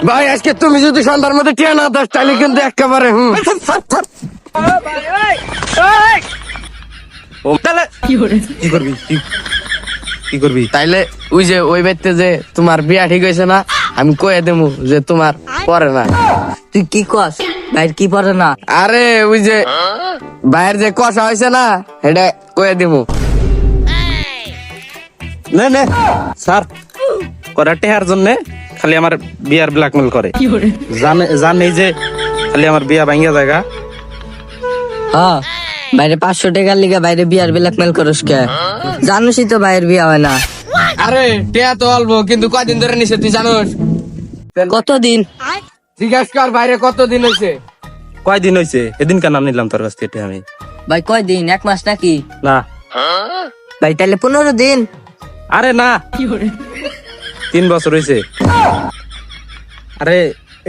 ভাই আজকে তুমি যদি সন্ধ্যার মধ্যে টিয়া না দাস তাহলে কিন্তু একেবারে কি করবি তাইলে ওই যে ওই ব্যক্তি যে তোমার বিয়া ঠিক হয়েছে না, আমি কয়ে দেবো যে তোমার পরে না। তুই কি কস ভাই কি পড়ে না? আরে ওই যে ভাইয়ের যে কষা হয়েছে না এটা কয়ে দেবো। নে স্যার করা টেহার জন্য খালি আমার বিয়ার ব্ল্যাকমেল করে, জানে যে খালি আমার বিয়া ভাঙ্গা জায়গা। হ্যাঁ বাইরে 500 টাকার লিগে বাইরে বিয়ার ব্ল্যাকমেল করস কে? জানোসই তো ভাইয়ের বিয়া হয় না। আরে টিয়া তো অল্প, কিন্তু কয়দিন ধরে নিছে তুই জানোস? কতদিন? জিজ্ঞাসা কর বাইরে কতদিন হয়েছে। কয়দিন হয়েছে? এদিন কেন নিলাম তোর কাছ থেকে আমি? ভাই কয়দিন? 1 মাস নাকি? না ভাই তাহলে 15 দিন। আরে না 3 বছর হয়েছে। আরে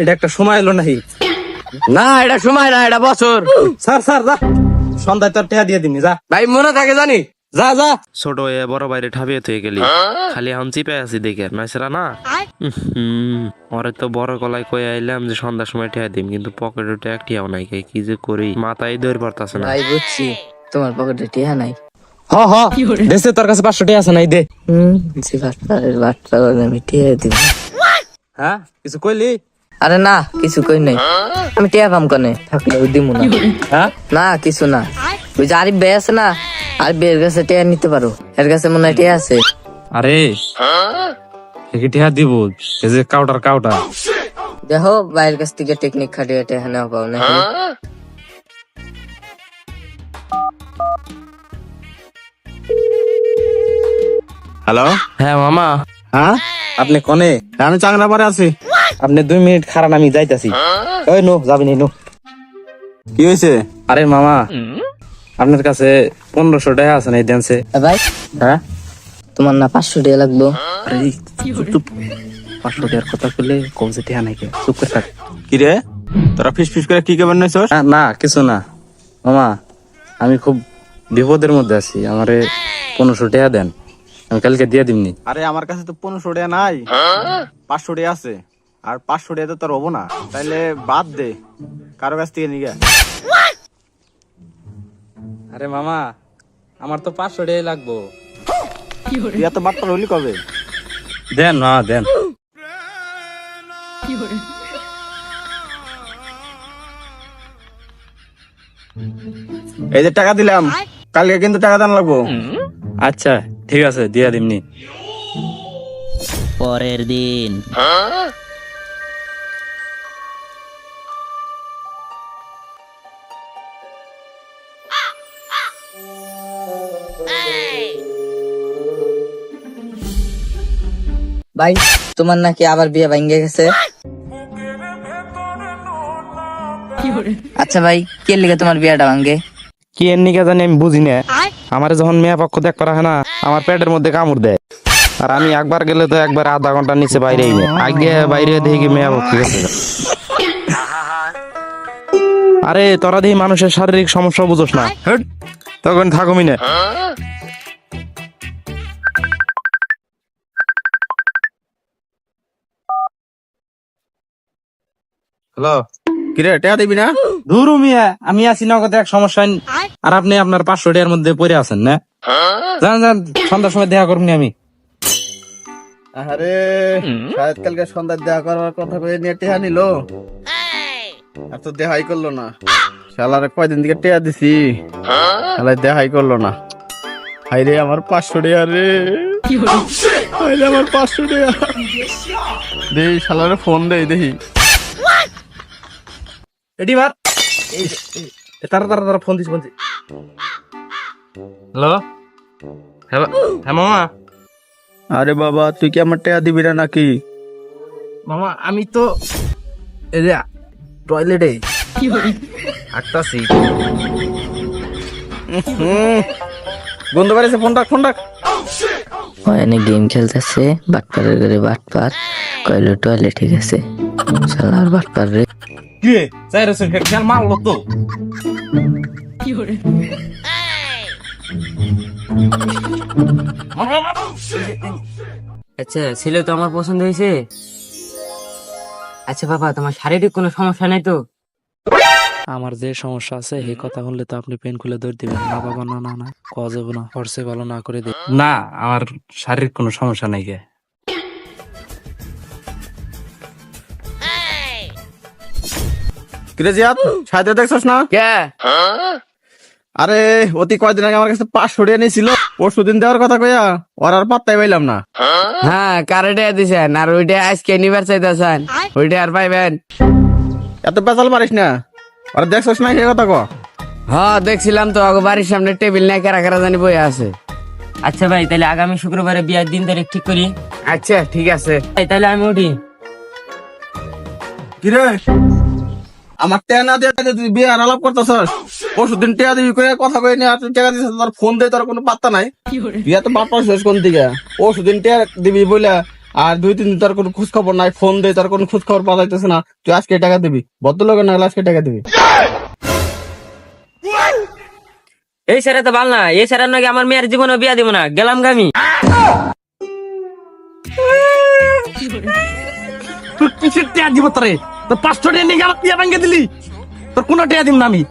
এটা একটা সময় এলো নাকি? না এটা সময় না, এটা বছর। স্যার যা সন্ধ্যায় তোর টেহা দিয়ে দিনি, যা ভাই মনে থাকে জানি। যা। ছোট এ বড় বাইরে ঠাবিয়ে তুই গেলি, খালি এখন চিপে আছি দেখে নাইসরা না। ওরে তো বড় গলায় কয়ে আইলাম যে সন্ধ্যার সময় ঠেয়া দিম, কিন্তু পকেটে ট্যাকটিও নাই, কি যে করি মাথায় দৌড় পড়তাছে না। ভাই বুঝছি তোমার পকেটে টিয়া নাই। হ দেশে তোর কাছে 500 টাকা আছে নাই? দে। আমি টিয়া দিব। হ্যাঁ কিছু কইলি? আরে না কিছু কই নাই, আমি টিয়া পাম কনে থাকলে দিমু না। হ্যাঁ না কিছু না, ওই যে আরিফ ভাই আছে না, আরিফ ভাইয়ের কাছে টিয়া নিতে পারো, এর কাছে মনে হয় টিয়া আছে। আরে কি টিহা দিব? এই যে কাউটার দেখো ভাইয়ের কাছ থেকে টেকনিক খাটিয়ে টিয়া নেওয়া পাও না। হ্যালো হ্যাঁ মামা, হ্যাঁ আপনি কনে? আমি চাংরাপাড়ে আছি। আপনি 2 মিনিট খারাপ, আমি যাইতাছি। ওই নো যাবি নি, নো। কি হয়েছে? আরে মামা আপনার কাছে 1500 টাকা আছে না? দেনছে। ভাই হ্যাঁ তোমার না 500 টাকা লাগবো? আরে চুপ 500 টাকার কথা বললে কমছে টাকা নাই, চুপ করে থাক। কি রে তোরা ফিস করে কি কেমন নাইছস? না কিছু না মামা, আমি খুব বিপদের মধ্যে আছি, আমারে 1500 টাকা দেন, আমি কালকে দিয়ে দিমনি। আরে আমার কাছে তো 1500 টাকা নাই, 500 টাকা আছে। আর 500 টাকা তো তোর হবো না, তাইলে বাদ দে, কারো কাছ থেকে নিগে। আরে মামা আমার তো 500 টাকাই লাগবো। তুই এত বাট্টার হলি কবে? দেন না দেন। এই যে টাকা দিলাম, কালকে কিন্তু টাকা দান লাগবো। আচ্ছা ঠিক আছে দিয়া দিমনি। পরের দিন ভাই তোমার নাকি আবার বিয়ে ভাঙ্গে গেছে? আচ্ছা ভাই কে লিগে তোমার বিয়েটা ভাঙ্গে? কি এর নিকা জানি আমি বুঝি না। আমার যখন মেয়া পক্ষ দেখ করা হয় না, আমার পেটের মধ্যে কামড় দেয়, আর আমি একবার গেলে তো একবার আধা ঘন্টার নিচে বাইরেই না। আগে বাইরে দেখি মেয়া পক্ষ গেছে। আরে তোরা দেখি মানুষের শারীরিক সমস্যা বুঝোস না, তখন থাকমি না। হ্যালো কিরে টাকা দিবি না? ধুরু মিয়া, আমি আছি নগদ এক সমস্যা, আর আপনি আপনার 500 টাকার মধ্যে পড়ে আছেন না। যান সন্ধ্যার সময় দেখা করবনি আমি। আরে শায়দ কালকে সন্ধ্যায় দেখা করার কথা কয়ে নিয়ে টেহা নিল, আর তো দেখাই করলো না। শালারে কয়দিন থেকে টেহা দিছি, শালা দেখাই করলো না। হাইরে আমার 500 টাকা রে, হাইরে আমার 500 টাকা। দেই শালারে ফোন দেই দেখি। এডি মার তারা ফোন দিস। হ্যালো হ্যাঁ মামা। আরে বাবা তুই কি আমার টাকা দিবি না নাকি? মামা আমি তো এই যে টয়লেটে আটটাছি। বন্ধু বাড়িতে ফোন রাখ। ওখানে গেম খেলতেছে, বাটপারের ঘরে বাটপার কইলো টয়লেটে গেছে। শালার বাটপার রে। কি রে যাই রে সে খেল মারলো তো। আচ্ছা ছেলে তো আমার পছন্দ হয়েছে। আচ্ছা বাবা, তোমার শারীরিক কোনো সমস্যা নাই তো? আমার যে সমস্যা আছে এই কথা শুনলে তো আপনি পেন খুলে দৌড় দিবেন না বাবা, না না না, কওয়া যাবে না, হরসে ভালো না করে দে। না, আমার শারীরিক কোনো সমস্যা নাই গে। কিরে জিয়াদ, সাথে দেখছস না? কে? আরে অতি কয়দিন আগে আমার কাছে 500 টাকা নিয়েছিল, পরশু দিন দেওয়ার কথা কইয়া ওর আর পাত্তাই পাইলাম না। হ্যাঁ, কারে টাকা দিছেন? আর ওইটা আজকে নিবার চাইতেছেন, ওইটা আর পাইবেন? এত পেঁচাল পারিস না, আর দেখছস না, সে কথা ক। হ্যাঁ দেখছিলাম তো, আগে বাড়ির সামনে টেবিল নাই কারা কারা জানি বই আছে। আচ্ছা ভাই, তাহলে আগামী শুক্রবারে বিয়ার দিন তারিখ ঠিক করি। আচ্ছা ঠিক আছে। তাহলে আমি উঠি। কিরে আমার টেয়া না দিয়ে তুই বিয়ে আর আলাপ করতেছস? পরশু দিন টেয়া দিবি করে কথা কই নিয়ে আর তুই টাকা দিছিস, তোর ফোন দিয়ে তোর কোনো পাত্তা নাই। বিয়ে তো বাপ শেষ কোন দিকে? পরশু দিন টেয়া দিবি বলে আর 2-3 দিন তোর কোনো খোঁজ খবর নাই, ফোন দিয়ে তোর কোনো খোঁজ খবর পাওয়া যাইতেছে না। তুই আজকে টাকা দিবি, ভদ্রলোকের না হলে আজকে টাকা দিবি। এই স্যার তো ভালো না, এই স্যার নাকি আমার মেয়ের জীবনে বিয়া দিব না, গেলাম গামি। কিসের টেয়া দিব তোরে? তোর 500 টাকা নিয়ে গেল, টিয়া ভাঙ্গে দিলি, তোর কোনো টেয়া দিব না আমি।